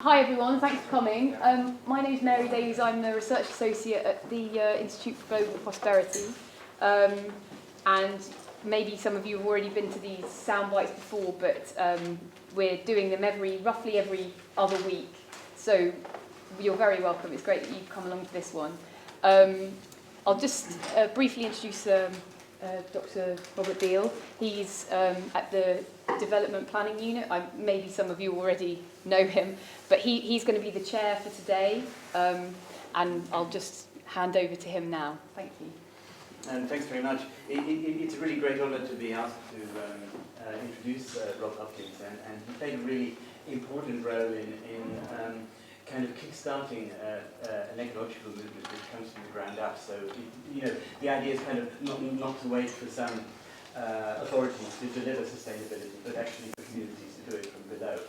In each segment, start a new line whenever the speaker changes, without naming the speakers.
Hi everyone, thanks for coming. My name is Mary Davies, I'm the Research Associate at the Institute for Global Prosperity. And maybe some of you have already been to these soundbites before, but we're doing them roughly every other week. So you're very welcome, it's great that you've come along to this one. I'll just briefly introduce Dr. Robert Beale. He's at the Development Planning Unit. Maybe some of you already know him, but he's going to be the chair for today, and I'll just hand over to him now. Thank you.
And thanks very much. It's a really great honour to be asked to introduce Rob Hopkins, and he played a really important role in kind of kick-starting an ecological movement which comes from the ground up. So, the idea is kind of not to wait for some authorities to deliver sustainability, but actually for communities to do it from below.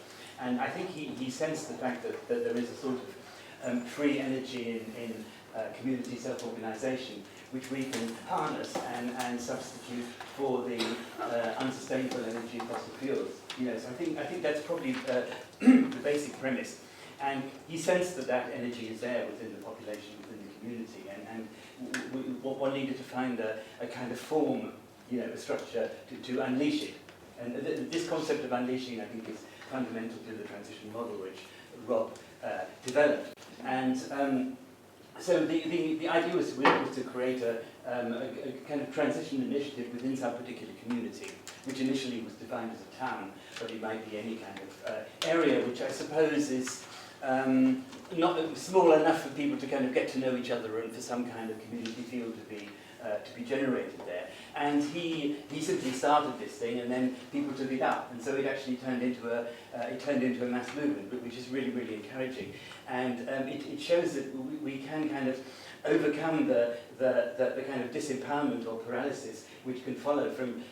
And I think he sensed the fact that there is a sort of free energy in community self-organisation, which we can harness and substitute for the unsustainable energy fossil fuels. So I think that's probably the basic premise. And he sensed that energy is there within the population, within the community, and one needed to find a kind of form, a structure to unleash it. And this concept of unleashing, I think, is fundamental to the transition model which Rob developed. And so the idea was to create a kind of transition initiative within some particular community, which initially was defined as a town, but it might be any kind of area, which I suppose is not small enough for people to kind of get to know each other and for some kind of community feel to be generated there. And he simply started this thing, and then people took it up, and so it actually turned into a mass movement, which is really, really encouraging. And it shows that we can kind of overcome the kind of disempowerment or paralysis which can follow from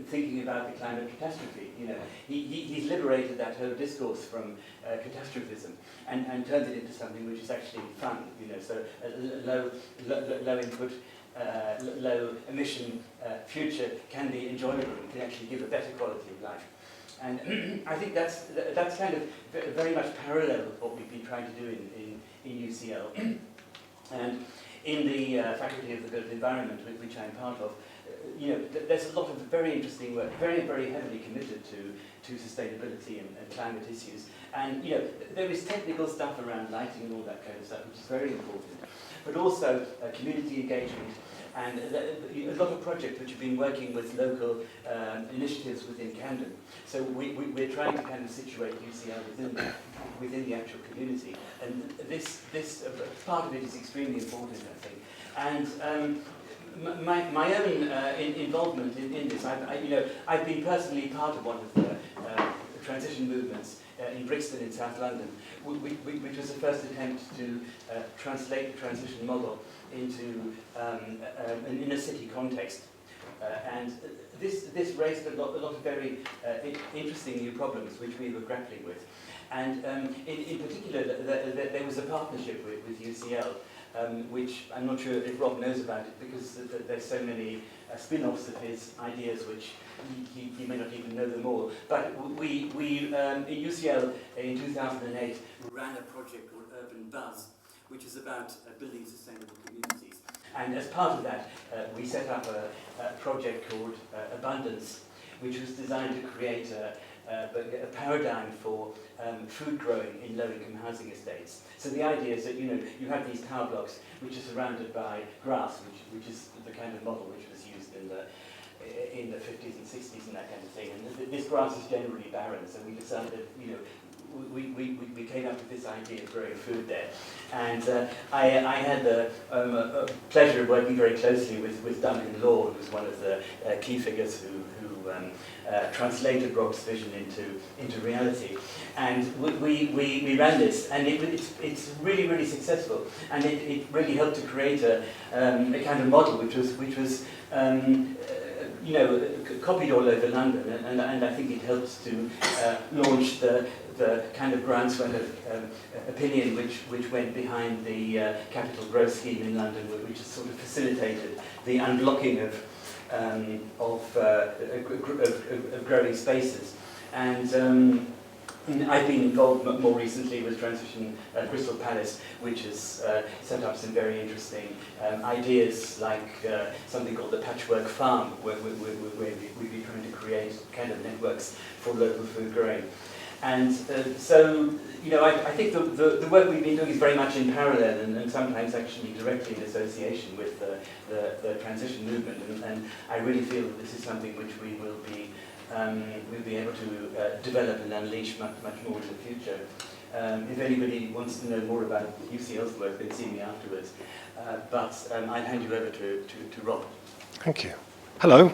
thinking about the climate catastrophe. He's liberated that whole discourse from catastrophism and turned it into something which is actually fun. So a low input, low emission future can be enjoyable and can actually give a better quality of life. And I think that's kind of very much parallel with what we've been trying to do in UCL. And in the Faculty of the Built Environment, which I'm part of, there's a lot of very interesting work, very, very heavily committed to sustainability and climate issues. And there is technical stuff around lighting and all that kind of stuff, which is very important. But also community engagement and a lot of projects which have been working with local initiatives within Camden. So we're trying to kind of situate UCL within the actual community. And this part of it is extremely important, I think. And my own involvement in this, I've been personally part of one of the transition movements in Brixton in South London, which was the first attempt to translate the transition model into an inner city context. And this raised a lot of very interesting new problems which we were grappling with. And in particular, there was a partnership with UCL, which I'm not sure if Rob knows about it, because there's so many spin-offs of his ideas which he may not even know them all. But we in UCL in 2008 ran a project called Urban Buzz, which is about building sustainable communities. And as part of that, we set up a project called Abundance, which was designed to create a paradigm for food growing in low-income housing estates. So the idea is that you have these tower blocks which are surrounded by grass, which is the kind of model which was used in the 50s and 60s and that kind of thing. And this grass is generally barren, so we decided we came up with this idea of growing food there. And I had the pleasure of working very closely with Duncan Law, who was one of the key figures who translated Rob's vision into reality. And we ran this, and it's really, really successful. And it really helped to create a kind of model which was copied all over London, and I think it helps to launch the kind of groundswell of opinion which went behind the capital growth scheme in London, which has sort of facilitated the unblocking of growing spaces. And I've been involved more recently with Transition Crystal Palace, which has set up some very interesting ideas, like something called the Patchwork Farm, where we've been trying to create kind of networks for local food growing. And so, you know, I think the work we've been doing is very much in parallel and sometimes actually directly in association with the transition movement. And I really feel that this is something which we'll be able to develop and unleash much more in the future. If anybody wants to know more about UCL's work, then see me afterwards. But I'll hand you over to Rob.
Thank you. Hello,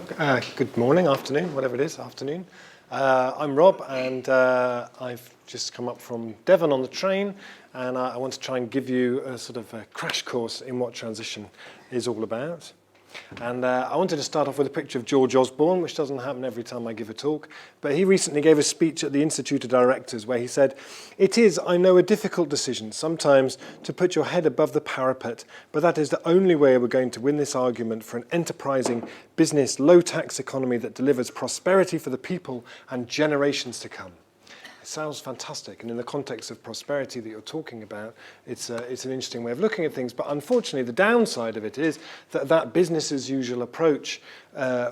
good morning, afternoon, whatever it is, afternoon. I'm Rob, and I've just come up from Devon on the train, and I want to try and give you a sort of a crash course in what transition is all about. And I wanted to start off with a picture of George Osborne, which doesn't happen every time I give a talk, but he recently gave a speech at the Institute of Directors where he said, "It is, I know, a difficult decision sometimes to put your head above the parapet, but that is the only way we're going to win this argument for an enterprising business, low-tax economy that delivers prosperity for the people and generations to come." It sounds fantastic, and in the context of prosperity that you're talking about, it's an interesting way of looking at things. But unfortunately, the downside of it is that business-as-usual approach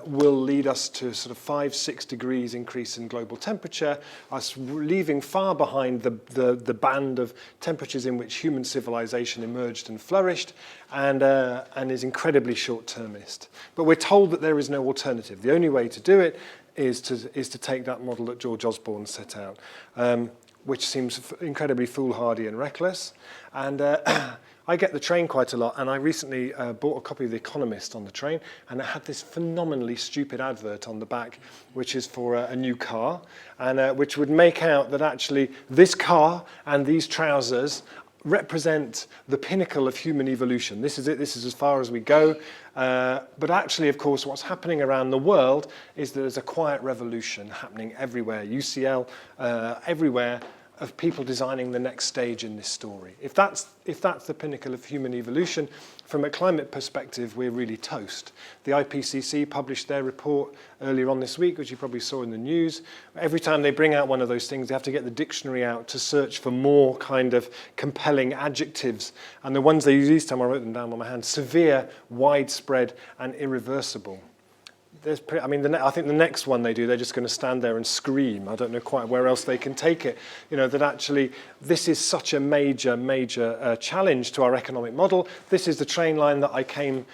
will lead us to sort of 5-6 degrees increase in global temperature, us leaving far behind the band of temperatures in which human civilization emerged and flourished, and is incredibly short-termist. But we're told that there is no alternative. The only way to do it is to take that model that George Osborne set out, which seems incredibly foolhardy and reckless. And I get the train quite a lot, and I recently bought a copy of The Economist on the train, and it had this phenomenally stupid advert on the back, which is for a new car, and which would make out that actually this car and these trousers represent the pinnacle of human evolution. This is it, this is as far as we go. But actually, of course, what's happening around the world is there's a quiet revolution happening everywhere. UCL, everywhere, of people designing the next stage in this story. If that's the pinnacle of human evolution, from a climate perspective, we're really toast. The IPCC published their report earlier on this week, which you probably saw in the news. Every time they bring out one of those things, they have to get the dictionary out to search for more kind of compelling adjectives. And the ones they use this time, I wrote them down on my hand: severe, widespread, and irreversible. I think the next one they do, they're just going to stand there and scream. I don't know quite where else they can take it. You know, that actually this is such a major challenge to our economic model. This is the train line that I came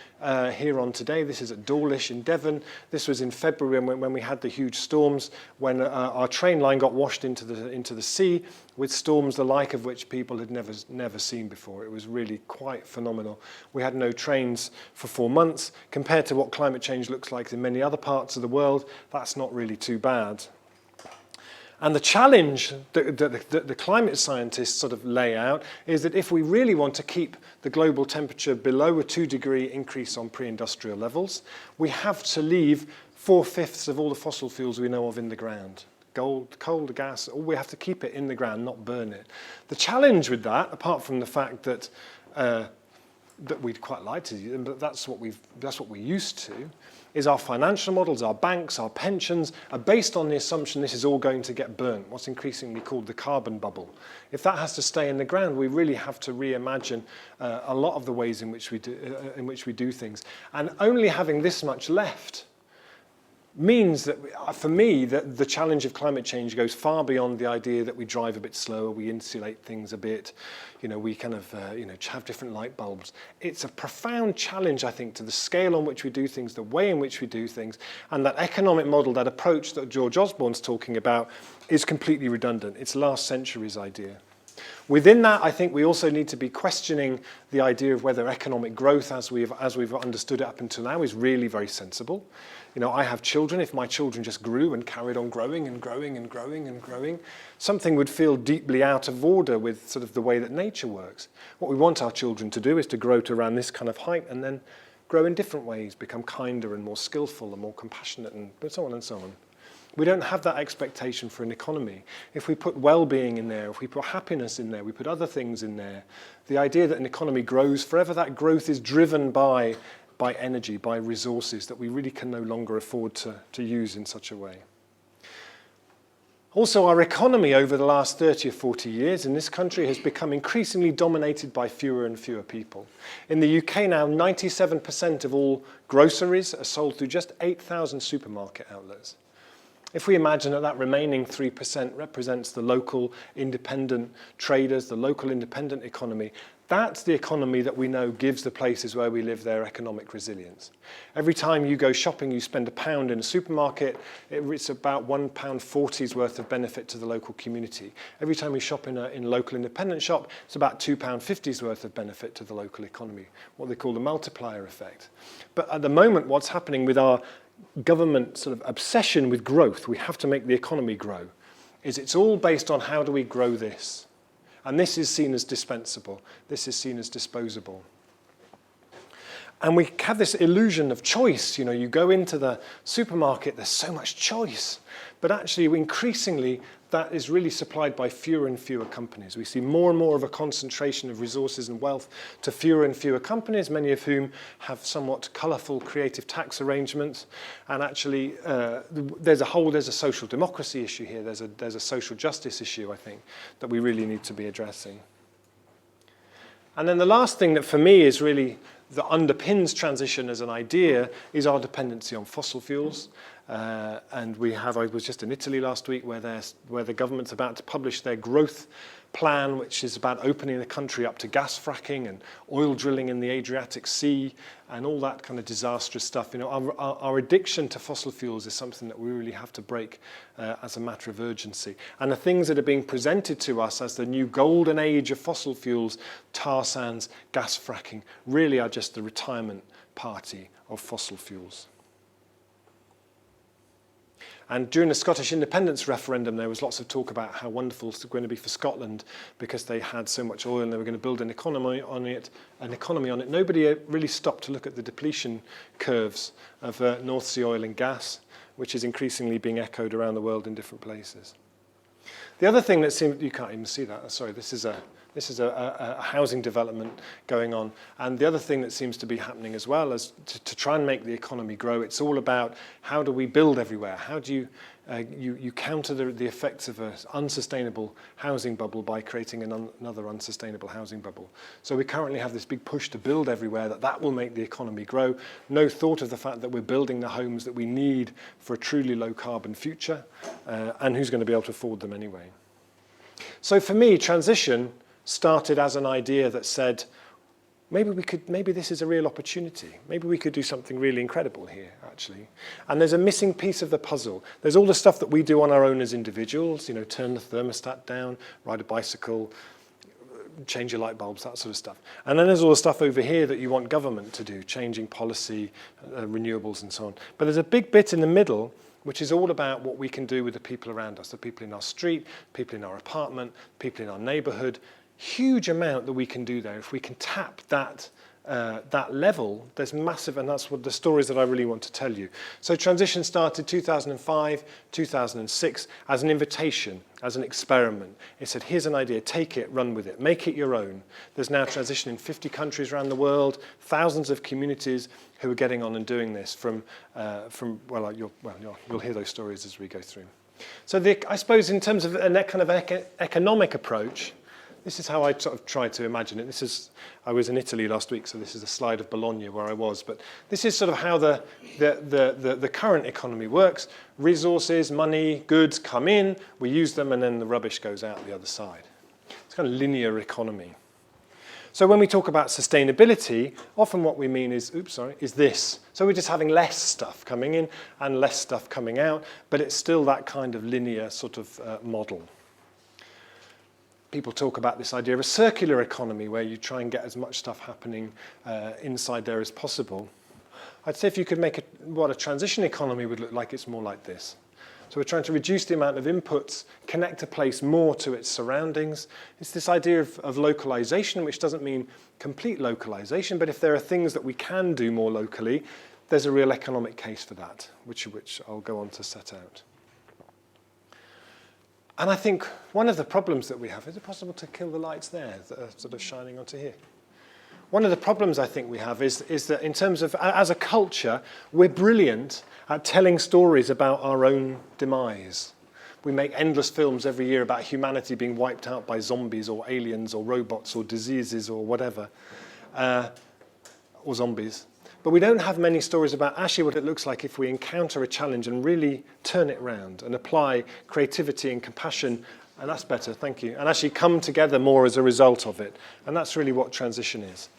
here on today. This is at Dawlish in Devon. This was in February when we had the huge storms, when our train line got washed into the sea, with storms the like of which people had never seen before. It was really quite phenomenal. We had no trains for 4 months. Compared to what climate change looks like in many other parts of the world, that's not really too bad. And the challenge that the climate scientists sort of lay out is that if we really want to keep the global temperature below a 2-degree increase on pre-industrial levels, we have to leave 4/5 of all the fossil fuels we know of in the ground. Gold, coal, gas, we have to keep it in the ground, not burn it. The challenge with that, apart from the fact that we'd quite like to do, but that's what we're used to, is our financial models, our banks, our pensions are based on the assumption this is all going to get burnt, what's increasingly called the carbon bubble. If that has to stay in the ground, we really have to reimagine a lot of the ways in which we do things. And only having this much left means that, for me, that the challenge of climate change goes far beyond the idea that we drive a bit slower, we insulate things a bit, we kind of have different light bulbs. It's a profound challenge, I think, to the scale on which we do things, the way in which we do things, and that economic model, that approach that George Osborne's talking about, is completely redundant. It's last century's idea. Within that, I think we also need to be questioning the idea of whether economic growth, as we've understood it up until now, is really very sensible. I have children. If my children just grew and carried on growing and growing and growing and growing, something would feel deeply out of order with sort of the way that nature works. What we want our children to do is to grow to around this kind of height and then grow in different ways, become kinder and more skillful and more compassionate, and so on and so on. We don't have that expectation for an economy. If we put well-being in there, if we put happiness in there, we put other things in there, the idea that an economy grows forever, that growth is driven by energy, by resources that we really can no longer afford to use in such a way. Also, our economy over the last 30 or 40 years in this country has become increasingly dominated by fewer and fewer people. In the UK now, 97% of all groceries are sold through just 8,000 supermarket outlets. If we imagine that that remaining 3% represents the local independent traders, the local independent economy, that's the economy that we know gives the places where we live their economic resilience. Every time you go shopping, you spend £1 in a supermarket, it's about £1.40's worth of benefit to the local community. Every time you shop in a local independent shop, it's about £2.50's worth of benefit to the local economy, what they call the multiplier effect. But at the moment, what's happening with our government sort of obsession with growth, we have to make the economy grow, is it's all based on how do we grow this. And this is seen as dispensable. This is seen as disposable. And we have this illusion of choice. You know, you go into the supermarket, there's so much choice. But actually, increasingly, that is really supplied by fewer and fewer companies. We see more and more of a concentration of resources and wealth to fewer and fewer companies, many of whom have somewhat colourful creative tax arrangements. And actually, there's a social democracy issue here. There's a social justice issue, I think, that we really need to be addressing. And then the last thing that for me is really that underpins transition as an idea is our dependency on fossil fuels. And I was just in Italy last week where the government's about to publish their growth plan, which is about opening the country up to gas fracking and oil drilling in the Adriatic Sea and all that kind of disastrous stuff. You know, our addiction to fossil fuels is something that we really have to break as a matter of urgency. And the things that are being presented to us as the new golden age of fossil fuels, tar sands, gas fracking, really are just the retirement party of fossil fuels. And during the Scottish independence referendum, there was lots of talk about how wonderful it's going to be for Scotland because they had so much oil and they were going to build an economy on it. Nobody really stopped to look at the depletion curves of North Sea oil and gas, which is increasingly being echoed around the world in different places. The other thing that seems, you can't even see that. Sorry, this is a housing development going on. And the other thing that seems to be happening as well is to try and make the economy grow, it's all about how do we build everywhere? How do you counter the effects of an unsustainable housing bubble by creating another unsustainable housing bubble? So we currently have this big push to build everywhere, that will make the economy grow. No thought of the fact that we're building the homes that we need for a truly low carbon future, and who's going to be able to afford them anyway. So for me, transition started as an idea that said, maybe this is a real opportunity. Maybe we could do something really incredible here, actually. And there's a missing piece of the puzzle. There's all the stuff that we do on our own as individuals, you know, turn the thermostat down, ride a bicycle, change your light bulbs, that sort of stuff. And then there's all the stuff over here that you want government to do, changing policy, renewables and so on. But there's a big bit in the middle which is all about what we can do with the people around us, the people in our street, people in our apartment, people in our neighborhood. Huge amount that we can do there. If we can tap that level, there's massive, and that's what the stories that I really want to tell you. So transition started 2005, 2006 as an invitation, as an experiment. It said, here's an idea, take it, run with it, make it your own. There's now transition in 50 countries around the world, thousands of communities who are getting on and doing this you'll hear those stories as we go through. So I suppose in terms of a kind of economic approach, this is how I sort of try to imagine it. I was in Italy last week, so this is a slide of Bologna where I was. But this is sort of how the current economy works. Resources, money, goods come in, we use them, and then the rubbish goes out the other side. It's kind of linear economy. So when we talk about sustainability, often what we mean is this. So we're just having less stuff coming in and less stuff coming out, but it's still that kind of linear sort of model. People talk about this idea of a circular economy where you try and get as much stuff happening inside there as possible. I'd say if you could make what a transition economy would look like, it's more like this. So we're trying to reduce the amount of inputs, connect a place more to its surroundings. It's this idea of localization, which doesn't mean complete localization, but if there are things that we can do more locally, there's a real economic case for that, which I'll go on to set out. And I think one of the problems that we have, is it possible to kill the lights there that are sort of shining onto here? One of the problems I think we have is that in terms of, as a culture, we're brilliant at telling stories about our own demise. we make endless films every year about humanity being wiped out by zombies or aliens or robots or diseases or whatever, or zombies. But we don't have many stories about actually what it looks like if we encounter a challenge and really turn it around and apply creativity and compassion, and that's better, thank you, and actually come together more as a result of it. And that's really what transition is.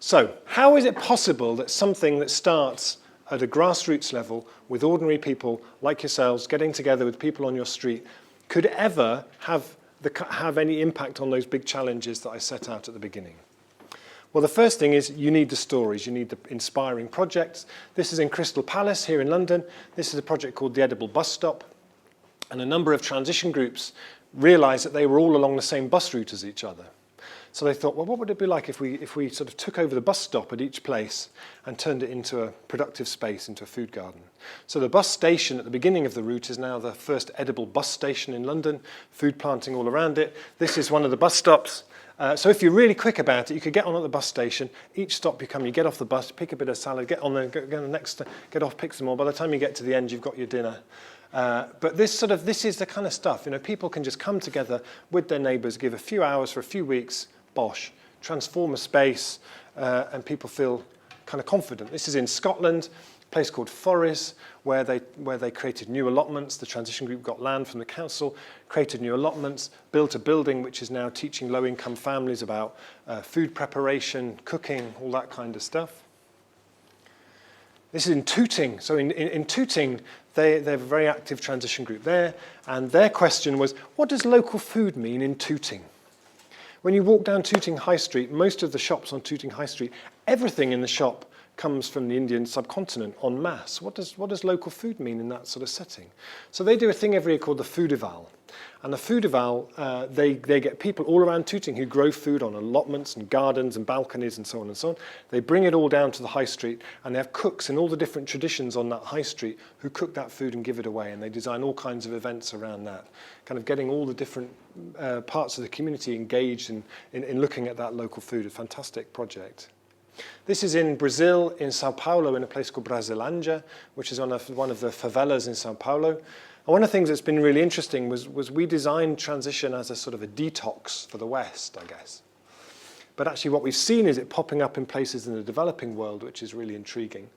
So, how is it possible that something that starts at a grassroots level with ordinary people like yourselves getting together with people on your street could ever have any impact on those big challenges that I set out at the beginning? Well, the first thing is you need the stories, you need the inspiring projects. This is in Crystal Palace here in London. This is a project called The Edible Bus Stop. And a number of transition groups realized that they were all along the same bus route as each other. So they thought, well, what would it be like if we sort of took over the bus stop at each place and turned it into a productive space, into a food garden? So the bus station at the beginning of the route is now the first edible bus station in London, food planting all around it. This is one of the bus stops. So if you're really quick about it, you could get on at the bus station. Each stop you come, you get off the bus, pick a bit of salad, get on there, go the next, get off, pick some more. By the time you get to the end, you've got your dinner. But this is the kind of stuff, people can just come together with their neighbours, give a few hours for a few weeks, bosh, transform a space, and people feel kind of confident. This is in Scotland, a place called Forres, where they created new allotments. The transition group got land from the council, created new allotments, built a building which is now teaching low-income families about food preparation, cooking, all that kind of stuff. This is in Tooting. So in Tooting, they have a very active transition group there, and their question was, what does local food mean in Tooting? When you walk down Tooting High Street, most of the shops on Tooting High Street, everything in the shop comes from the Indian subcontinent en masse. What does local food mean in that sort of setting? So they do a thing every year called the Foodival. And the Foodival, they get people all around Tooting who grow food on allotments and gardens and balconies and so on and so on. They bring it all down to the high street, and they have cooks in all the different traditions on that high street who cook that food and give it away. And they design all kinds of events around that, kind of getting all the different parts of the community engaged in looking at that local food. A fantastic project. This is in Brazil, in Sao Paulo, in a place called Brasilândia, which is one of the favelas in Sao Paulo. And one of the things that's been really interesting was we designed transition as a sort of a detox for the West, I guess. But actually what we've seen is it popping up in places in the developing world, which is really intriguing.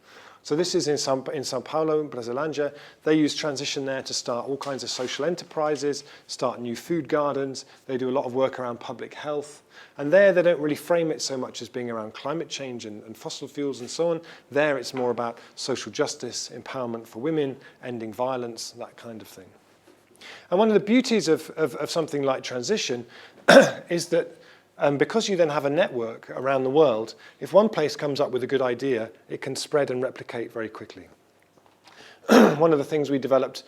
So this is in Sao Paulo, in Brasilândia. They use transition there to start all kinds of social enterprises, start new food gardens. They do a lot of work around public health. And there they don't really frame it so much as being around climate change and fossil fuels and so on. There it's more about social justice, empowerment for women, ending violence, that kind of thing. And one of the beauties of something like transition is that because you then have a network around the world, if one place comes up with a good idea, it can spread and replicate very quickly. One of the things we developed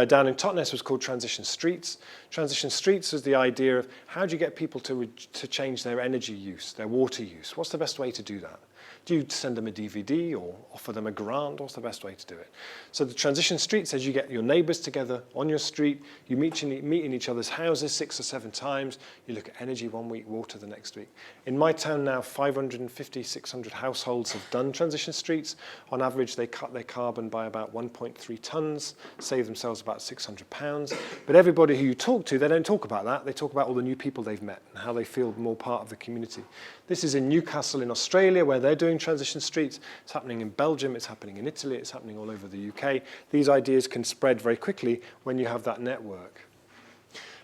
down in Totnes was called Transition Streets. Transition Streets is the idea of how do you get people to change their energy use, their water use? What's the best way to do that? Do you send them a DVD or offer them a grant? What's the best way to do it? So the Transition Street says you get your neighbours together on your street, you meet in each other's houses 6 or 7 times, you look at energy one week, water the next week. In my town now, 550, 600 households have done Transition Streets. On average, they cut their carbon by about 1.3 tonnes, save themselves about £600. But everybody who you talk to, they don't talk about that. They talk about all the new people they've met and how they feel more part of the community. This is in Newcastle in Australia, where they're doing Transition Streets. It's happening in Belgium, it's happening in Italy, it's happening all over the UK. These ideas can spread very quickly when you have that network.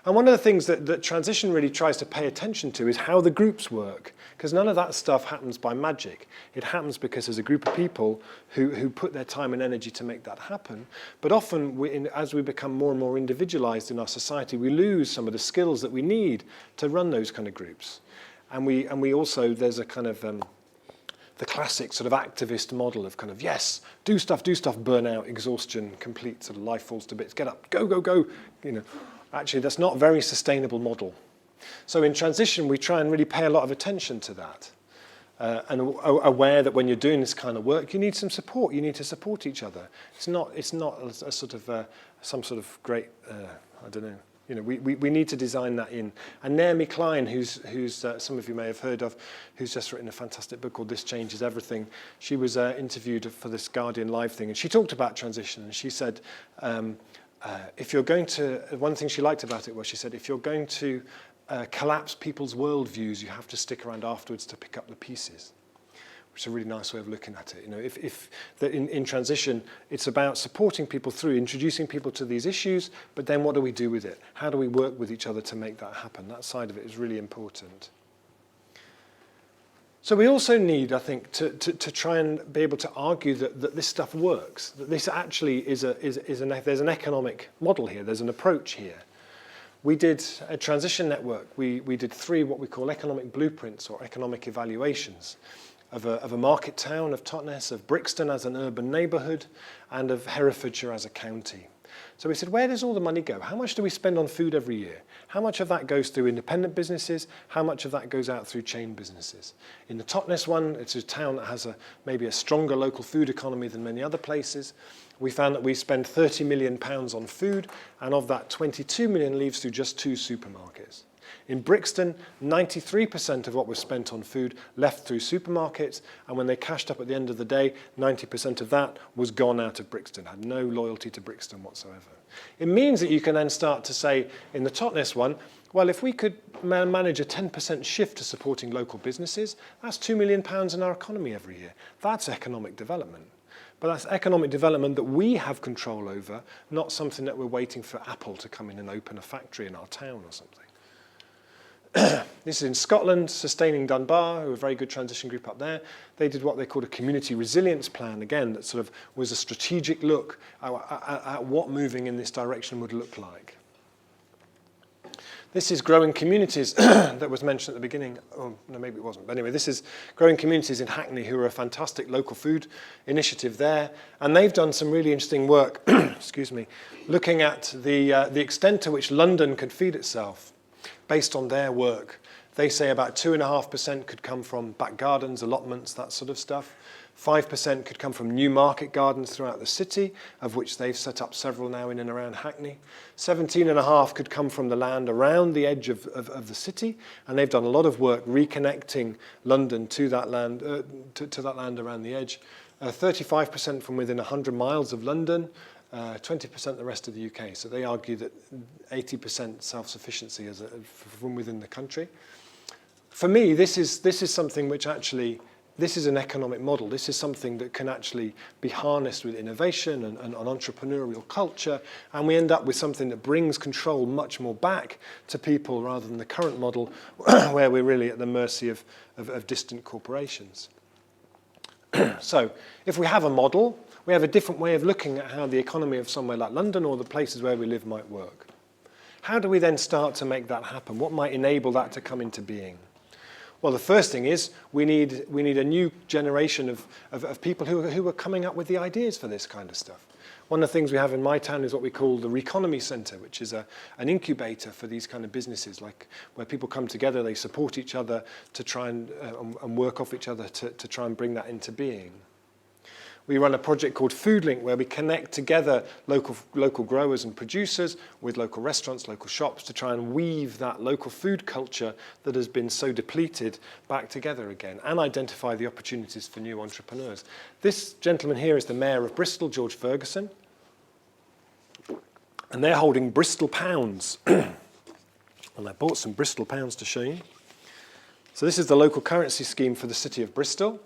And one of the things that transition really tries to pay attention to is how the groups work, because none of that stuff happens by magic. It happens because there's a group of people who put their time and energy to make that happen. But often, as we become more and more individualized in our society, we lose some of the skills that we need to run those kind of groups. And we also, there's a kind of the classic sort of activist model of kind of, yes, do stuff, burnout, exhaustion, complete sort of life falls to bits, get up, go, go, go. Actually, that's not a very sustainable model. So in transition, we try and really pay a lot of attention to that. And aware that when you're doing this kind of work, you need some support. You need to support each other. It's not a sort of some sort of great, I don't know. We need to design that in. And Naomi Klein, who's some of you may have heard of, who's just written a fantastic book called This Changes Everything. She was interviewed for this Guardian Live thing, and she talked about transition, and she said, if you're going to, one thing she liked about it was she said, if you're going to collapse people's worldviews, you have to stick around afterwards to pick up the pieces, which is a really nice way of looking at it. You know, in transition, it's about supporting people through, introducing people to these issues, but then what do we do with it? How do we work with each other to make that happen? That side of it is really important. So we also need, I think, to try and be able to argue that this stuff works, that this actually there's an economic model here, there's an approach here. We did a transition network. We did 3 what we call economic blueprints or economic evaluations of a market town, of Totnes, of Brixton as an urban neighbourhood, and of Herefordshire as a county. So we said, where does all the money go? How much do we spend on food every year? How much of that goes through independent businesses? How much of that goes out through chain businesses? In the Totnes one, it's a town that has maybe a stronger local food economy than many other places. We found that we spend £30 million on food, and of that, 22 million leaves through just 2 supermarkets. In Brixton, 93% of what was spent on food left through supermarkets, and when they cashed up at the end of the day, 90% of that was gone out of Brixton, had no loyalty to Brixton whatsoever. It means that you can then start to say, in the Totnes one, well, if we could manage a 10% shift to supporting local businesses, that's £2 million in our economy every year. That's economic development. But that's economic development that we have control over, not something that we're waiting for Apple to come in and open a factory in our town or something. This is in Scotland, Sustaining Dunbar, who are a very good transition group up there. They did what they called a community resilience plan, again, that sort of was a strategic look at what moving in this direction would look like. This is Growing Communities that was mentioned at the beginning. Oh, no, maybe it wasn't. But anyway, this is Growing Communities in Hackney, who are a fantastic local food initiative there. And they've done some really interesting work, excuse me, looking at the extent to which London could feed itself based on their work. They say about 2.5% could come from back gardens, allotments, that sort of stuff. 5% could come from new market gardens throughout the city, of which they've set up several now in and around Hackney. 17.5% could come from the land around the edge of the city, and they've done a lot of work reconnecting London to that land, to that land around the edge. 35% from within 100 miles of London, 20% the rest of the UK. So they argue that 80% self-sufficiency from within the country. For me, this is something which actually, this is an economic model. This is something that can actually be harnessed with innovation and entrepreneurial culture, and we end up with something that brings control much more back to people rather than the current model where we're really at the mercy of distant corporations. So if we have a model, we have a different way of looking at how the economy of somewhere like London or the places where we live might work. How do we then start to make that happen? What might enable that to come into being? Well, the first thing is we need a new generation of people who are coming up with the ideas for this kind of stuff. One of the things we have in my town is what we call the Reconomy Centre, which is an incubator for these kind of businesses, like where people come together, they support each other to try and work off each other to try and bring that into being. We run a project called Food Link, where we connect together local growers and producers with local restaurants, local shops, to try and weave that local food culture that has been so depleted back together again and identify the opportunities for new entrepreneurs. This gentleman here is the Mayor of Bristol, George Ferguson, and they're holding Bristol pounds. And I bought some Bristol pounds to show you. So this is the local currency scheme for the city of Bristol.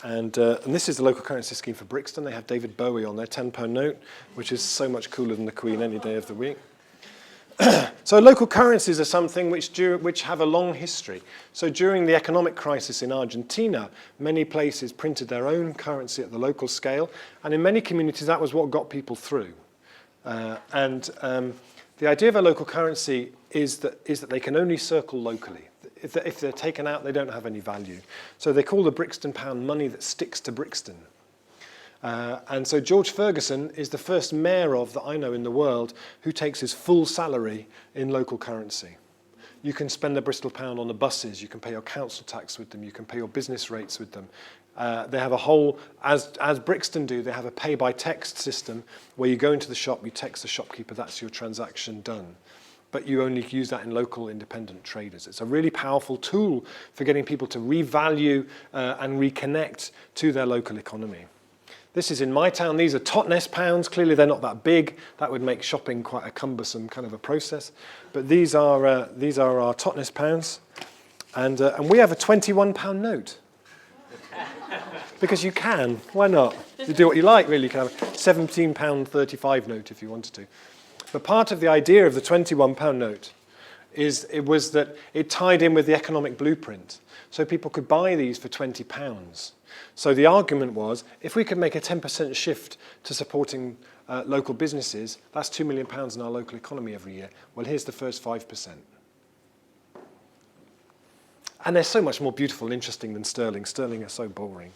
And this is the local currency scheme for Brixton. They have David Bowie on their £10 note, which is so much cooler than the Queen any day of the week. So local currencies are something which have a long history. So during the economic crisis in Argentina, many places printed their own currency at the local scale, and in many communities that was what got people through. The idea of a local currency is that they can only circle locally. If they're taken out, they don't have any value. So they call the Brixton pound money that sticks to Brixton. And so George Ferguson is the first mayor that I know in the world who takes his full salary in local currency. You can spend the Bristol pound on the buses, you can pay your council tax with them, you can pay your business rates with them. They have a whole, as Brixton do, they have a pay-by-text system where you go into the shop, you text the shopkeeper, that's your transaction done. But you only use that in local independent traders. It's a really powerful tool for getting people to revalue and reconnect to their local economy. This is in my town. These are Totnes pounds. Clearly they're not that big. That would make shopping quite a cumbersome kind of a process. But these are our Totnes pounds. And we have a £21 note. Because you can. Why not? You do what you like, really. You can have a £17.35 note if you wanted to. But part of the idea of the £21 note was that it tied in with the economic blueprint. So people could buy these for £20. So the argument was, if we could make a 10% shift to supporting local businesses, that's £2 million in our local economy every year. Well, here's the first 5%. And they're so much more beautiful and interesting than sterling. Sterling are so boring.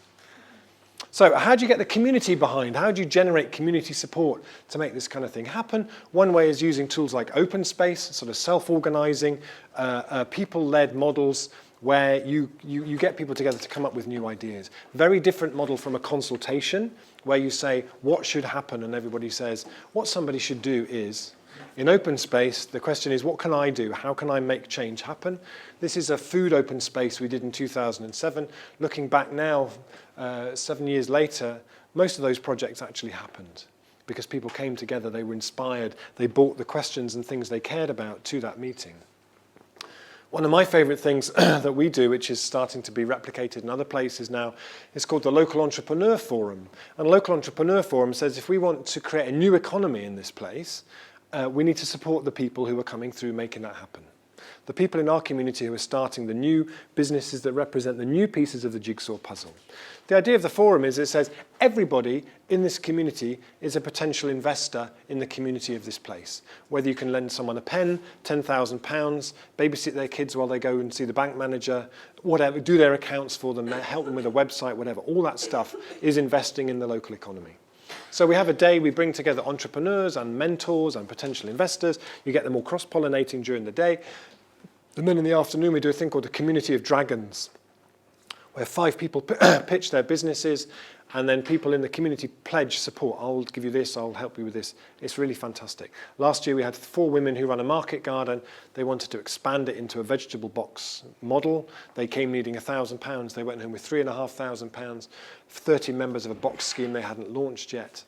So how do you get the community behind? How do you generate community support to make this kind of thing happen? One way is using tools like open space, sort of self-organizing, people-led models where you get people together to come up with new ideas. Very different model from a consultation where you say, what should happen? And everybody says, what somebody should do is, in open space, the question is, what can I do? How can I make change happen? This is a food open space we did in 2007. Looking back now, 7 years later, most of those projects actually happened because people came together, they were inspired, they brought the questions and things they cared about to that meeting. One of my favourite things that we do, which is starting to be replicated in other places now, is called the Local Entrepreneur Forum. And the Local Entrepreneur Forum says if we want to create a new economy in this place, we need to support the people who are coming through making that happen. The people in our community who are starting the new businesses that represent the new pieces of the jigsaw puzzle. The idea of the forum is it says everybody in this community is a potential investor in the community of this place. Whether you can lend someone a pen, £10,000, babysit their kids while they go and see the bank manager, whatever, do their accounts for them, help them with a website, whatever, all that stuff is investing in the local economy. So we have a day, we bring together entrepreneurs and mentors and potential investors. You get them all cross-pollinating during the day. And then in the afternoon, we do a thing called the Community of Dragons, where 5 people pitch their businesses, and then people in the community pledge support. I'll give you this, I'll help you with this. It's really fantastic. Last year, we had 4 women who run a market garden. They wanted to expand it into a vegetable box model. They came needing £1,000. They went home with £3,500. 30 members of a box scheme they hadn't launched yet.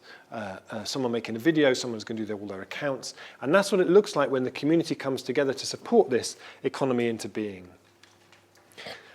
Someone making a video, someone's going to do all their accounts. And that's what it looks like when the community comes together to support this economy into being.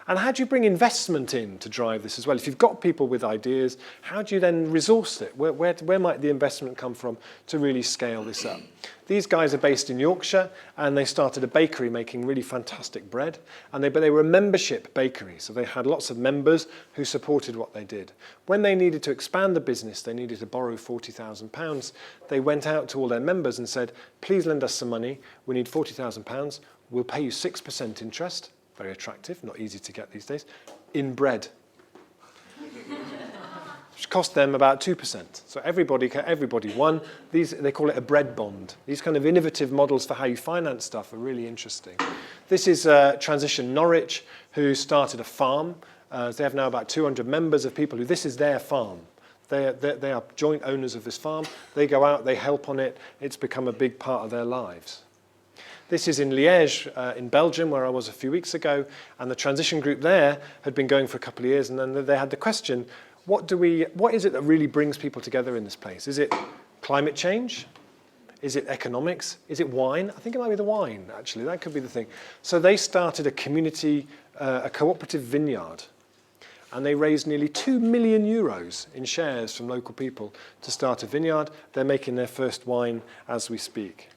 And how do you bring investment in to drive this as well? If you've got people with ideas, how do you then resource it? Where might the investment come from to really scale this up? These guys are based in Yorkshire, and they started a bakery making really fantastic bread. But they were a membership bakery, so they had lots of members who supported what they did. When they needed to expand the business, they needed to borrow £40,000. They went out to all their members and said, please lend us some money. We need £40,000. We'll pay you 6% interest. Very attractive, not easy to get these days, in bread, which cost them about 2%. So everybody won. They call it a bread bond. These kind of innovative models for how you finance stuff are really interesting. This is Transition Norwich, who started a farm. They have now about 200 members of people who this is their farm. They are joint owners of this farm. They go out, they help on it. It's become a big part of their lives. This is in Liège, in Belgium, where I was a few weeks ago, and the transition group there had been going for a couple of years, and then they had the question, what is it that really brings people together in this place? Is it climate change? Is it economics? Is it wine? I think it might be the wine, actually. That could be the thing. So they started a community, a cooperative vineyard, and they raised nearly €2 million in shares from local people to start a vineyard. They're making their first wine as we speak.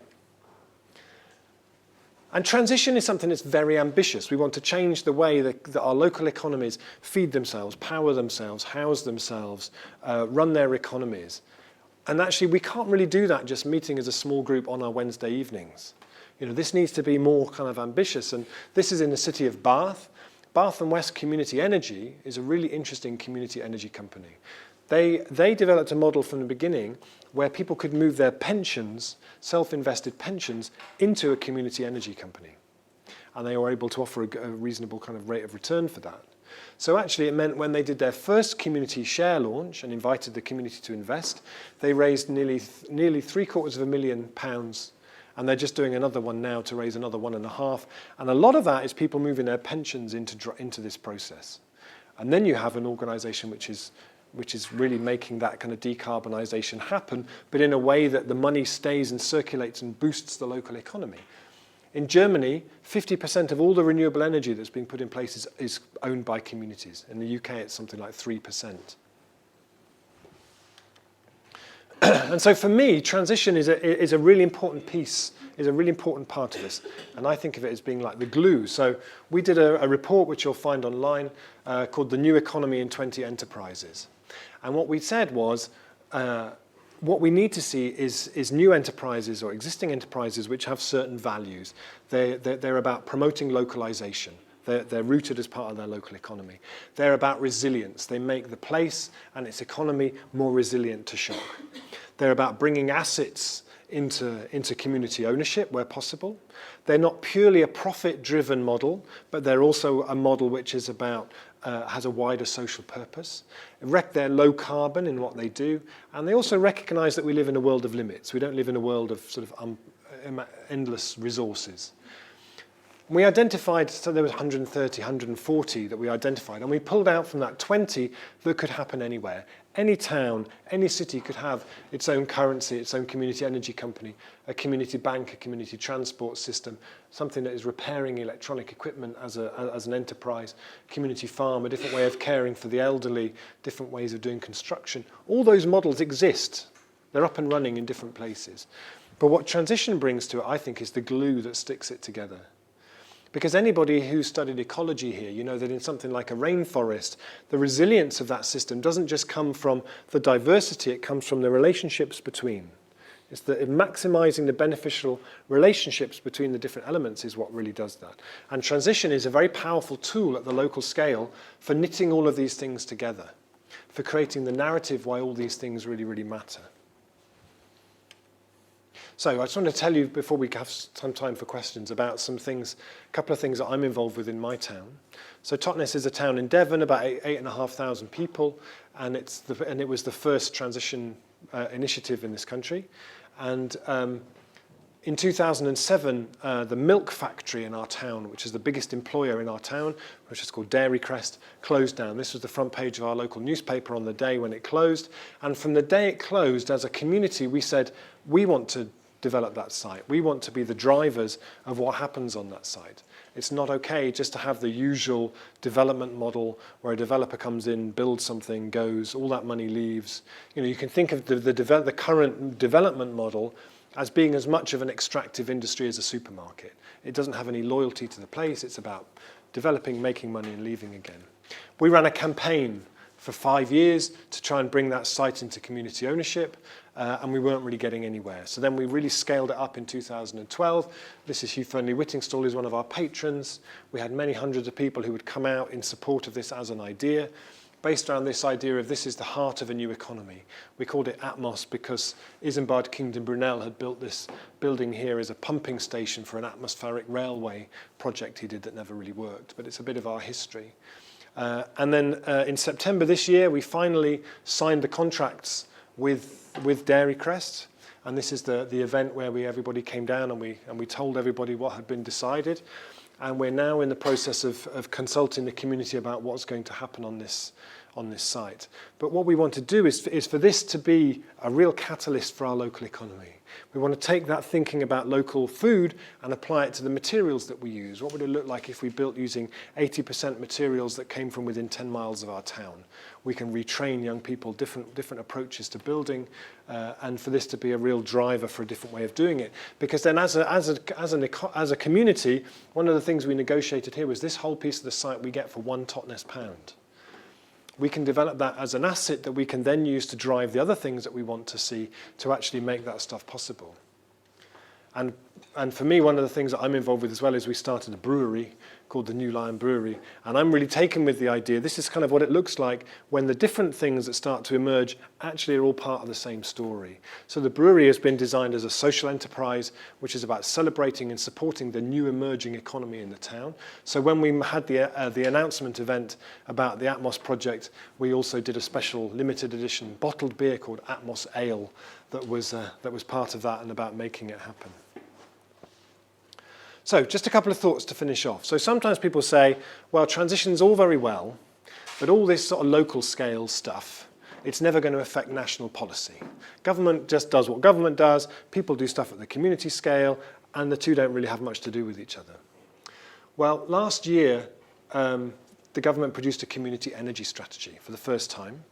And transition is something that's very ambitious. We want to change the way that our local economies feed themselves, power themselves, house themselves, run their economies. And actually, we can't really do that just meeting as a small group on our Wednesday evenings. This needs to be more kind of ambitious. And this is in the city of Bath. Bath and West Community Energy is a really interesting community energy company. They developed a model from the beginning where people could move their pensions, self-invested pensions, into a community energy company. And they were able to offer a reasonable kind of rate of return for that. So actually it meant when they did their first community share launch and invited the community to invest, they raised nearly £750,000, and they're just doing another one now to raise another 1.5. And a lot of that is people moving their pensions into this process. And then you have an organisation which is which is really making that kind of decarbonisation happen, but in a way that the money stays and circulates and boosts the local economy. In Germany, 50% of all the renewable energy that's being put in place is owned by communities. In the UK, it's something like 3%. And so for me, transition is a really important piece, is a really important part of this. And I think of it as being like the glue. So we did a report, which you'll find online, called The New Economy in 20 Enterprises. And what we said was, what we need to see is new enterprises or existing enterprises which have certain values. They're about promoting localization. They're rooted as part of their local economy. They're about resilience. They make the place and its economy more resilient to shock. They're about bringing assets into community ownership where possible. They're not purely a profit-driven model, but they're also a model which is about has a wider social purpose. They're low carbon in what they do, and they also recognize that we live in a world of limits. We don't live in a world of sort of endless resources. We identified, so there was 130, 140 that we identified, and we pulled out from that 20 that could happen anywhere. Any town, any city could have its own currency, its own community energy company, a community bank, a community transport system, something that is repairing electronic equipment as an enterprise, community farm, a different way of caring for the elderly, different ways of doing construction. All those models exist. They're up and running in different places. But what transition brings to it, I think, is the glue that sticks it together. Because anybody who studied ecology here, you know that in something like a rainforest, the resilience of that system doesn't just come from the diversity, it comes from the relationships between. It's maximizing the beneficial relationships between the different elements is what really does that. And transition is a very powerful tool at the local scale for knitting all of these things together, for creating the narrative why all these things really, really matter. So I just want to tell you, before we have some time for questions, about some things, a couple of things that I'm involved with in my town. So Totnes is a town in Devon, about 8,500 people, and it was the first transition initiative in this country. And in 2007, the milk factory in our town, which is the biggest employer in our town, which is called Dairy Crest, closed down. This was the front page of our local newspaper on the day when it closed. And from the day it closed, as a community, we said, we want to develop that site. We want to be the drivers of what happens on that site. It's not okay just to have the usual development model where a developer comes in, builds something, goes, all that money leaves. You know, you can think of the current development model as being as much of an extractive industry as a supermarket. It doesn't have any loyalty to the place. It's about developing, making money, and leaving again. We ran a campaign for 5 years to try and bring that site into community ownership, and we weren't really getting anywhere. So then we really scaled it up in 2012. This is Hugh Fernley-Whittingstall, who's one of our patrons. We had many hundreds of people who would come out in support of this as an idea, based around this idea of this is the heart of a new economy. We called it Atmos because Isambard Kingdom Brunel had built this building here as a pumping station for an atmospheric railway project he did that never really worked, but it's a bit of our history. And then in September this year, we finally signed the contracts with Dairy Crest, and this is the event where everybody came down and we told everybody what had been decided, and we're now in the process of consulting the community about what's going to happen on this site. But what we want to do is for this to be a real catalyst for our local economy. We want to take that thinking about local food and apply it to the materials that we use. What would it look like if we built using 80% materials that came from within 10 miles of our town? We can retrain young people different approaches to building, and for this to be a real driver for a different way of doing it. Because then as a community, one of the things we negotiated here was this whole piece of the site we get for £1 Totnes pound. We can develop that as an asset that we can then use to drive the other things that we want to see to actually make that stuff possible. And for me, one of the things that I'm involved with as well is we started a brewery called the New Lion Brewery. And I'm really taken with the idea, this is kind of what it looks like when the different things that start to emerge actually are all part of the same story. So the brewery has been designed as a social enterprise, which is about celebrating and supporting the new emerging economy in the town. So when we had the announcement event about the Atmos project, we also did a special limited edition bottled beer called Atmos Ale that was part of that and about making it happen. So just a couple of thoughts to finish off. So sometimes people say, well, transition's all very well, but all this sort of local scale stuff, it's never going to affect national policy. Government just does what government does, people do stuff at the community scale, and the two don't really have much to do with each other. Well, last year, the government produced a community energy strategy for the first time.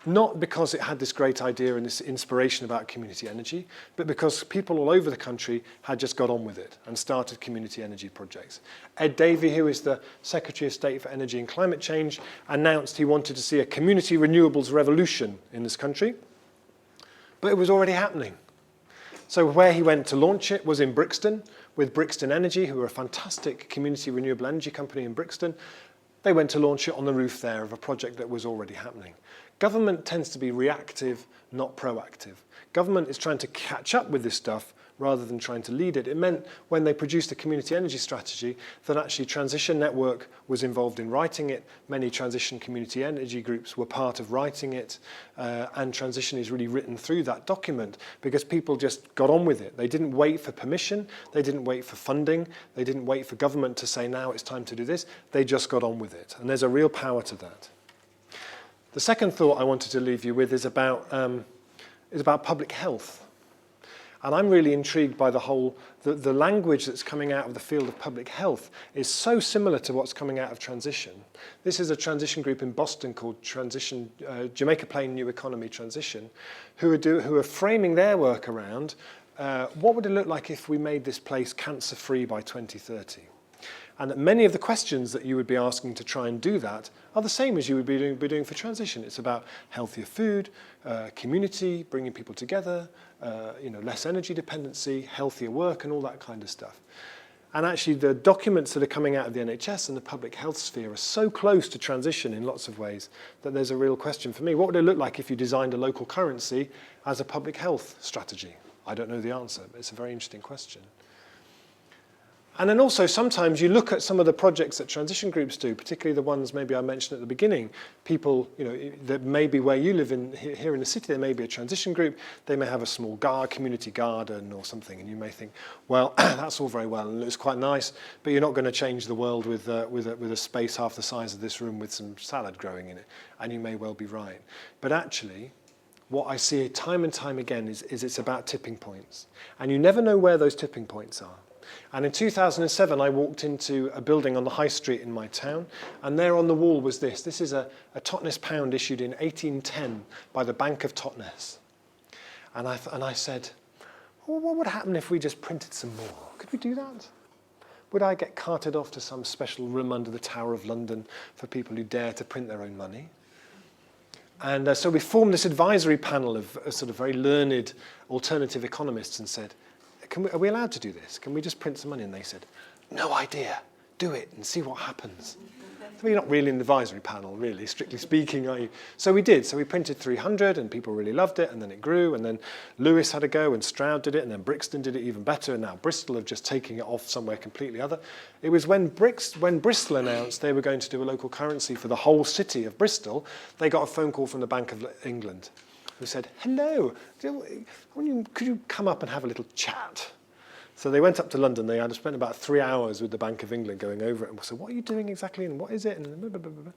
Not because it had this great idea and this inspiration about community energy, but because people all over the country had just got on with it and started community energy projects. Ed Davey, who is the Secretary of State for Energy and Climate Change, announced he wanted to see a community renewables revolution in this country, but it was already happening. So where he went to launch it was in Brixton, with Brixton Energy, who are a fantastic community renewable energy company in Brixton. They went to launch it on the roof there of a project that was already happening. Government tends to be reactive, not proactive. Government is trying to catch up with this stuff rather than trying to lead it. It meant when they produced a community energy strategy that actually Transition Network was involved in writing it. Many transition community energy groups were part of writing it. And transition is really written through that document because people just got on with it. They didn't wait for permission. They didn't wait for funding. They didn't wait for government to say, now it's time to do this. They just got on with it. And there's a real power to that. The second thought I wanted to leave you with is about public health. And I'm really intrigued by the language that's coming out of the field of public health is so similar to what's coming out of transition. This is a transition group in Boston called Jamaica Plain New Economy Transition, who are framing their work around what would it look like if we made this place cancer-free by 2030. And that many of the questions that you would be asking to try and do that are the same as you would be doing for transition. It's about healthier food, community, bringing people together, less energy dependency, healthier work, and all that kind of stuff. And actually, the documents that are coming out of the NHS and the public health sphere are so close to transition in lots of ways that there's a real question for me. What would it look like if you designed a local currency as a public health strategy? I don't know the answer, but it's a very interesting question. And then also sometimes you look at some of the projects that transition groups do, particularly the ones maybe I mentioned at the beginning. People, that may be where you live here in the city, there may be a transition group. They may have a small community garden or something, and you may think, well, that's all very well and it's quite nice, but you're not going to change the world with a space half the size of this room with some salad growing in it. And you may well be right. But actually, what I see time and time again is it's about tipping points. And you never know where those tipping points are. And in 2007, I walked into a building on the high street in my town, and there on the wall was this. This is a Totnes pound issued in 1810 by the Bank of Totnes. And I said, well, what would happen if we just printed some more? Could we do that? Would I get carted off to some special room under the Tower of London for people who dare to print their own money? And so we formed this advisory panel of sort of very learned alternative economists and said, are we allowed to do this? Can we just print some money? And they said, no idea. Do it and see what happens. So you're not really in the advisory panel, really, strictly speaking, are you? So we did. So we printed 300 and people really loved it, and then it grew, and then Lewis had a go and Stroud did it, and then Brixton did it even better, and now Bristol have just taken it off somewhere completely other. It was when Bristol announced they were going to do a local currency for the whole city of Bristol, they got a phone call from the Bank of England who said, hello, could you come up and have a little chat? So they went up to London. They had spent about 3 hours with the Bank of England going over it. And so what are you doing exactly? And what is it? And blah, blah, blah, blah.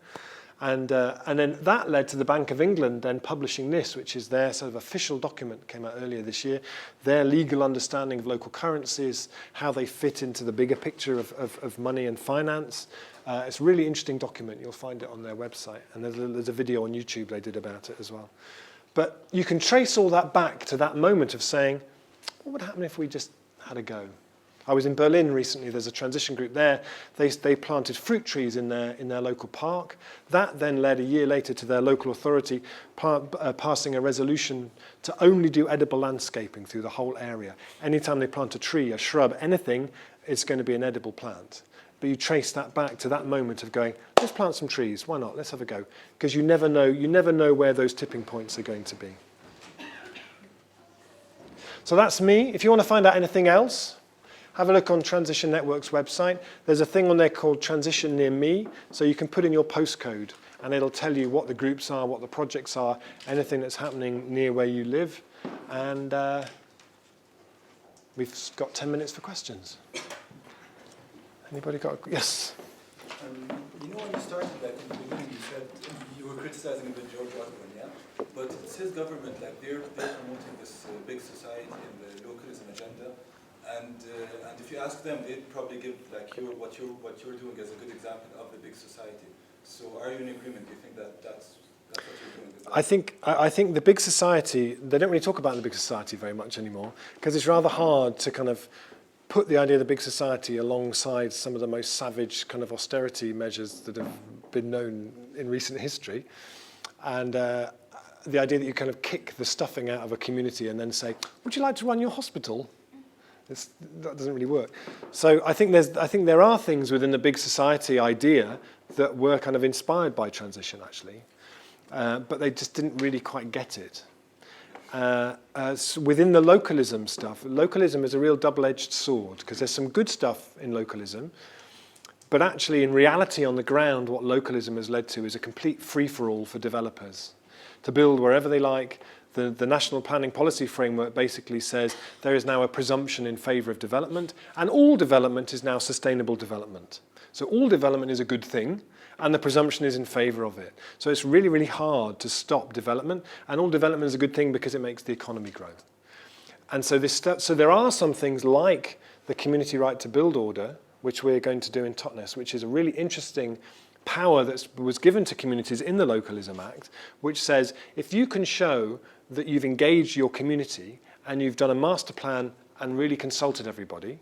And then that led to the Bank of England then publishing this, which is their sort of official document, came out earlier this year, their legal understanding of local currencies, how they fit into the bigger picture of money and finance. It's a really interesting document. You'll find it on their website. And there's a video on YouTube they did about it as well. But you can trace all that back to that moment of saying, what would happen if we just had a go? I was in Berlin recently. There's a transition group there. They planted fruit trees in their local park. That then led a year later to their local authority passing a resolution to only do edible landscaping through the whole area. Anytime they plant a tree, a shrub, anything, it's going to be an edible plant. But you trace that back to that moment of going, let's plant some trees. Why not? Let's have a go. Because you never know where those tipping points are going to be. So that's me. If you want to find out anything else, have a look on Transition Network's website. There's a thing on there called Transition Near Me. So you can put in your postcode and it'll tell you what the groups are, what the projects are, anything that's happening near where you live. And we've got 10 minutes for questions. Anybody got yes?
When you started that in the beginning, you said you were criticizing a bit George Osborne, yeah? but it's his government, like they're promoting this big society and the localism agenda. And if you ask them, they'd probably give like what you're doing as a good example of the big society. So are you in agreement? Do you think that's what you're doing?
I think the big society, they don't really talk about the big society very much anymore, because it's rather hard to kind of put the idea of the big society alongside some of the most savage kind of austerity measures that have been known in recent history. And the idea that you kind of kick the stuffing out of a community and then say, would you like to run your hospital? That doesn't really work. So I think there are things within the big society idea that were kind of inspired by transition, actually, but they just didn't really quite get it. So within the localism stuff, localism is a real double-edged sword, because there's some good stuff in localism, but actually in reality on the ground, what localism has led to is a complete free-for-all for developers to build wherever they like. The National Planning Policy Framework basically says there is now a presumption in favour of development, and all development is now sustainable development. So all development is a good thing, and the presumption is in favour of it. So it's really, really hard to stop development, and all development is a good thing because it makes the economy grow. And so so there are some things like the community right to build order, which we're going to do in Totnes, which is a really interesting power that was given to communities in the Localism Act, which says if you can show that you've engaged your community and you've done a master plan and really consulted everybody,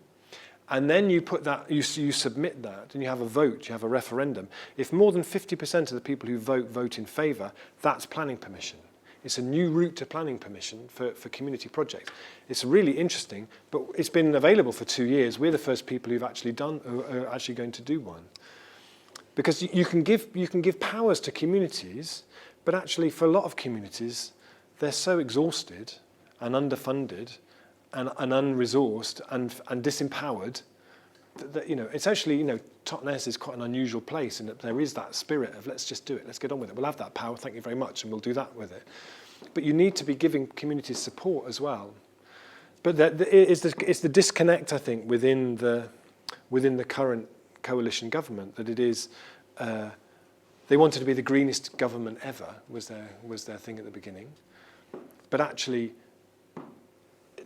and then you put that, you submit that, and you have a vote, you have a referendum. If more than 50% of the people who vote in favour, that's planning permission. It's a new route to planning permission for community projects. It's really interesting, but it's been available for 2 years. We're the first people who are actually going to do one. Because you can give powers to communities, but actually for a lot of communities, they're so exhausted and underfunded and unresourced and disempowered that it's actually, Totnes is quite an unusual place in that there is that spirit of let's just do it, let's get on with it. We'll have that power, thank you very much, and we'll do that with it. But you need to be giving communities support as well. But it's the disconnect, I think, within the current coalition government, that it is, they wanted to be the greenest government ever, was their thing at the beginning. But actually,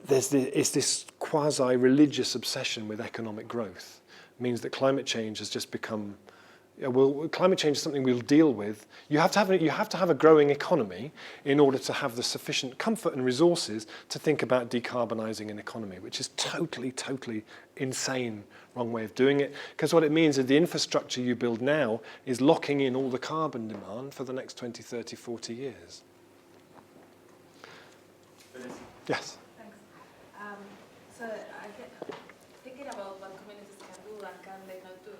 it's this quasi-religious obsession with economic growth. It means that climate change has just become, climate change is something we'll deal with. You have to have a growing economy in order to have the sufficient comfort and resources to think about decarbonising an economy, which is totally, totally insane, wrong way of doing it. Because what it means is the infrastructure you build now is locking in all the carbon demand for the next 20, 30, 40 years. Yes.
Thanks. So I get thinking about what communities can do and can they not do,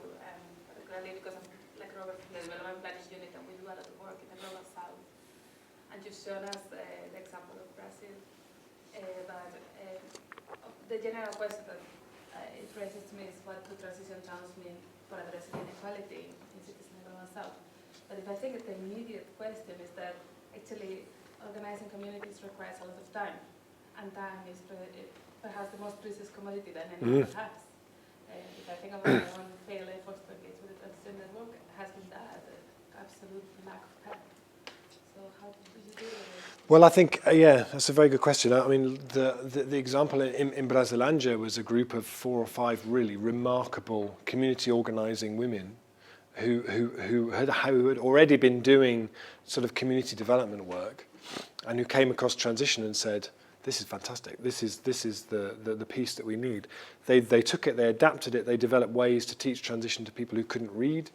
particularly because I'm like Robert from the Development Planning Unit, and we do a lot of work in the Global South. And you've shown us the example of Brazil, but the general question that it raises to me is what do transition towns mean for addressing inequality in cities in the Global South? But if I think the immediate question is that actually organizing communities requires a lot of time. And time is perhaps the most precious commodity that anyone has. If I think about my own failed efforts to engage with the transition network, has been that absolute lack of time. So how did you do it?
Well, I think, that's a very good question. I mean, the example in Brasilândia was a group of 4 or 5 really remarkable community organising women who had already been doing sort of community development work, and who came across transition and said, this is fantastic. This is the piece that we need. They took it, they adapted it, they developed ways to teach transition to people who couldn't read.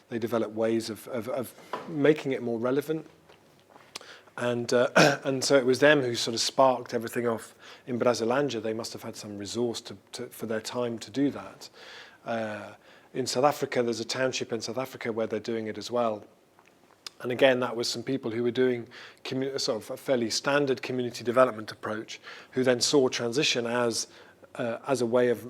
They developed ways of making it more relevant. And so it was them who sort of sparked everything off in Brasilândia. They must have had some resource for their time to do that. In South Africa, there's a township in South Africa where they're doing it as well. And again, that was some people who were doing sort of a fairly standard community development approach, who then saw transition as a way of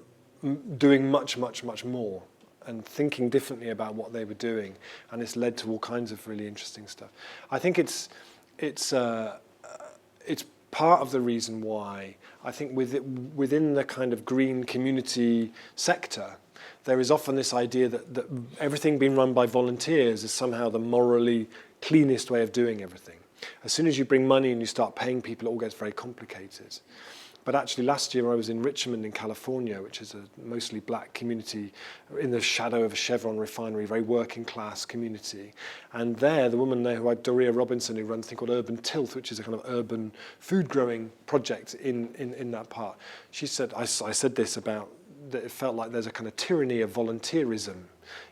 doing much, much, much more and thinking differently about what they were doing. And it's led to all kinds of really interesting stuff. I think it's part of the reason why I think within the kind of green community sector, there is often this idea that everything being run by volunteers is somehow the morally cleanest way of doing everything. As soon as you bring money and you start paying people, it all gets very complicated. But actually last year I was in Richmond in California, which is a mostly black community in the shadow of a Chevron refinery, very working class community. And there, the woman there, Doria Robinson, who runs a thing called Urban Tilth, which is a kind of urban food growing project in that part. She said, I said this about, that it felt like there's a kind of tyranny of volunteerism,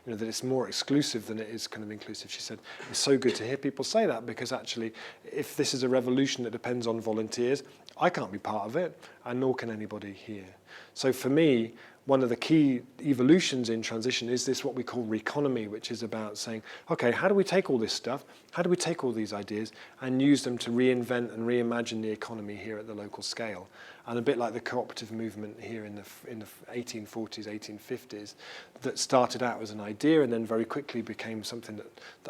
that it's more exclusive than it is kind of inclusive. She said, it's so good to hear people say that, because actually, if this is a revolution that depends on volunteers, I can't be part of it, and nor can anybody here. So for me, one of the key evolutions in transition is this what we call reconomy, which is about saying, okay, how do we take all this stuff, how do we take all these ideas and use them to reinvent and reimagine the economy here at the local scale? And a bit like the cooperative movement here in the 1840s, 1850s, that started out as an idea and then very quickly became something that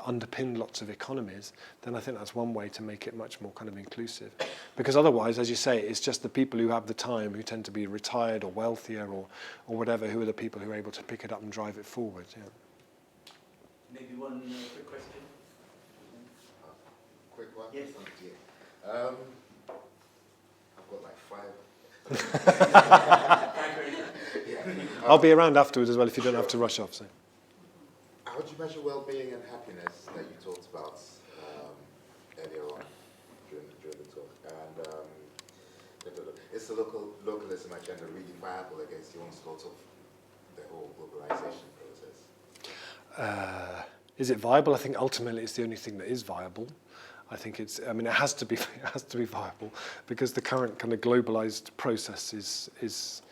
underpinned lots of economies, then I think that's one way to make it much more kind of inclusive. Because otherwise, as you say, it's just the people who have the time, who tend to be retired or wealthier or whatever, who are the people who are able to pick it up and drive it forward. Yeah.
Maybe one quick question?
Quick one?
Yes.
Yeah. I've got like 5.
I'll be around afterwards as well if you don't have to rush off. So.
How do you measure well-being and happiness that you talked about earlier on during the talk? And is the localism agenda really viable against the onslaught of the whole globalization process?
Is it viable? I think ultimately it's the only thing that is viable. I think it has to be viable, because the current kind of globalized process is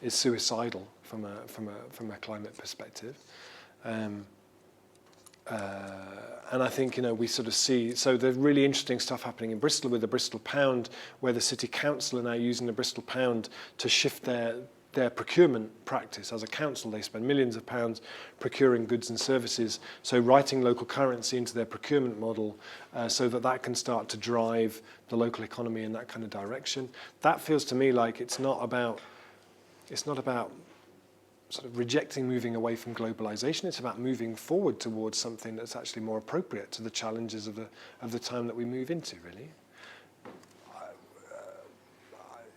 suicidal from a climate perspective. And I think, we sort of see, so there's really interesting stuff happening in Bristol with the Bristol Pound, where the City Council are now using the Bristol Pound to shift their procurement practice. As a council, they spend millions of pounds procuring goods and services, so writing local currency into their procurement model so that can start to drive the local economy in that kind of direction. That feels to me like it's not about sort of rejecting moving away from globalization. It's about moving forward towards something that's actually more appropriate to the challenges of the time that we move into, really.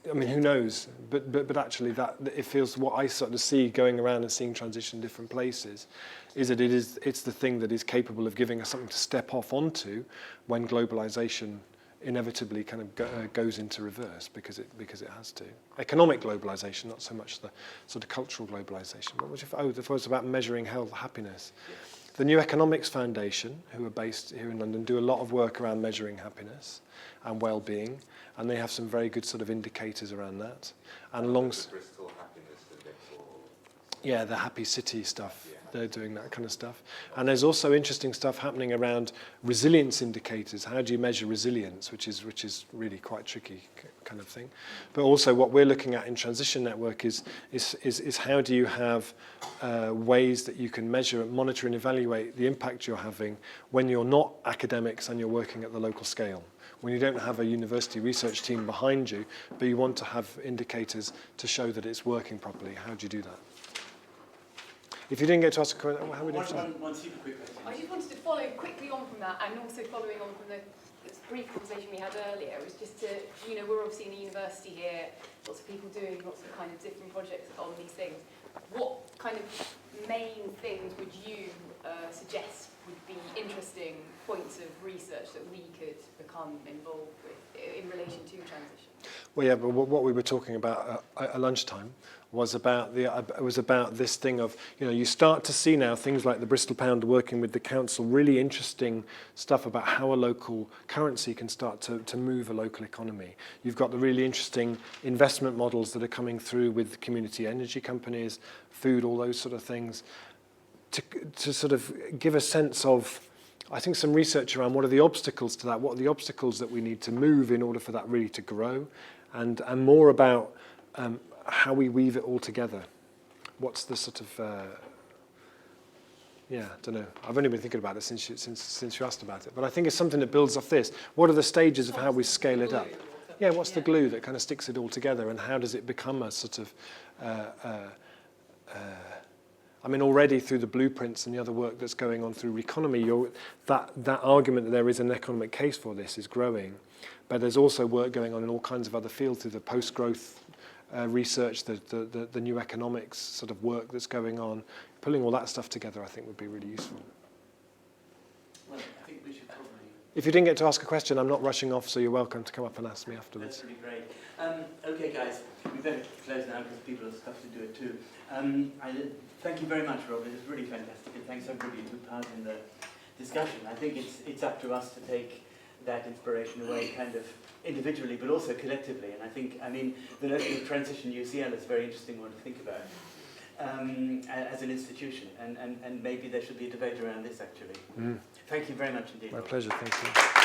I mean, who knows? But actually, that it feels what I sort of see going around and seeing transition in different places, is that it's the thing that is capable of giving us something to step off onto when globalization inevitably kind of goes into reverse, because it has to. Economic globalization, not so much the sort of cultural globalization. What was it was about measuring health, happiness. The New Economics Foundation, who are based here in London, do a lot of work around measuring happiness and well-being, and they have some very good sort of indicators around that. And
the Bristol Happiness Index, or
yeah, the Happy City stuff. Yeah. They're doing that kind of stuff. And there's also interesting stuff happening around resilience indicators. How do you measure resilience, which is really quite tricky kind of thing. But also what we're looking at in Transition Network is how do you have ways that you can measure, monitor and evaluate the impact you're having when you're not academics and you're working at the local scale. When you don't have a university research team behind you, but you want to have indicators to show that it's working properly. How do you do that? If you didn't get to ask a question, how would you do that?
One super quick question.
I just wanted to follow quickly on from that, and also following on from the brief conversation we had earlier, was just to, we're obviously in a university here, lots of people doing lots of kind of different projects on these things. What kind of main things would you suggest would be interesting points of research that we could become involved with in relation to transition?
Well, yeah, but what we were talking about at lunchtime was about this thing of, you start to see now things like the Bristol Pound working with the council, really interesting stuff about how a local currency can start to move a local economy. You've got the really interesting investment models that are coming through with community energy companies, food, all those sort of things, to sort of give a sense of, I think, some research around what are the obstacles to that, what are the obstacles that we need to move in order for that really to grow, and more about how we weave it all together. What's the sort of, I don't know. I've only been thinking about it since you asked about it, but I think it's something that builds off this. What are the stages of how we scale it up? Yeah, what's the glue that kind of sticks it all together, and how does it become a sort of I mean, already through the blueprints and the other work that's going on through Reconomy, that argument that there is an economic case for this is growing. But there's also work going on in all kinds of other fields through the post-growth research, the new economics sort of work that's going on. Pulling all that stuff together, I think, would be really useful.
Well, I think we should probably...
If you didn't get to ask a question, I'm not rushing off, so you're welcome to come up and ask me afterwards.
That's really great. Okay, guys, we better close now because people have stuff to do it too. Thank you very much, Rob. It was really fantastic, and thanks everybody who took part in the discussion. I think it's up to us to take that inspiration away kind of individually, but also collectively. And I think, I mean, the notion of transition UCL is a very interesting one to think about as an institution, and maybe there should be a debate around this, actually. Thank you very much indeed.
My pleasure, thank you.